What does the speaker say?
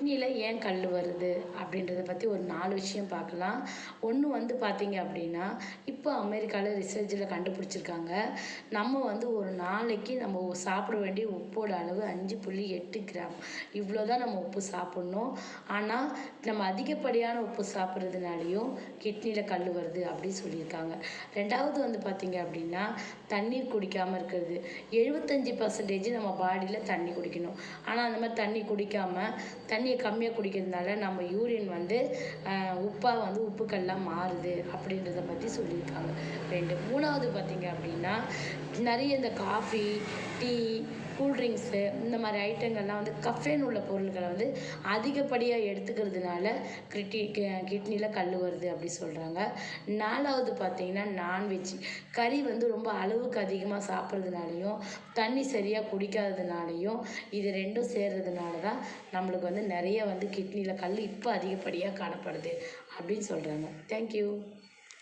கிட்னியில் ஏன் கல் வருது அப்படின்றத பற்றி ஒரு 4 விஷயம் பார்க்கலாம். ஒன்று வந்து பார்த்தீங்க அப்படின்னா, இப்போ அமெரிக்காவில் ரிசர்ச்சில் கண்டுபிடிச்சிருக்காங்க. நம்ம வந்து ஒரு நாளைக்கு நம்ம சாப்பிட வேண்டிய உப்போட அளவு 5.8 கிராம். இவ்வளோ தான் நம்ம உப்பு சாப்பிட்ணும். ஆனால் நம்ம அதிகப்படியான உப்பு சாப்பிட்றதுனாலையும் கிட்னியில் கல் வருது அப்படின்னு சொல்லியிருக்காங்க. ரெண்டாவது வந்து பார்த்தீங்க அப்படின்னா, தண்ணீர் குடிக்காமல் இருக்கிறது. 75% நம்ம பாடியில் தண்ணி குடிக்கணும். ஆனால் அந்த மாதிரி தண்ணி குடிக்காமல் தண்ணியை கம்மியாக குடிக்கிறதுனால நம்ம யூரின் வந்து உப்பாக வந்து உப்புக்கள்லாம் மாறுது அப்படின்றத பற்றி சொல்லியிருக்காங்க. 2 3வது பார்த்தீங்க அப்படின்னா, நிறைய இந்த காஃபி, டீ, கூல்ட்ரிங்க்ஸு இந்த மாதிரி ஐட்டங்கள்லாம் வந்து கஃபேன் உள்ள பொருட்களை வந்து அதிகப்படியாக எடுத்துக்கிறதுனால கிட்னியில் கல் வருது அப்படி சொல்கிறாங்க. 4வது பார்த்தீங்கன்னா நான்வெஜ். கறி வந்து ரொம்ப அளவுக்கு அதிகமாக சாப்பிட்றதுனாலையும் தண்ணி சரியாக குடிக்காததுனாலையும் இது 2ம் சேர்றதுனால தான் நம்மளுக்கு வந்து நிறைய வந்து கிட்னியில் கல் இப்போ அதிகப்படியாக காணப்படுது அப்படின்னு சொல்கிறாங்க. தேங்க்யூ.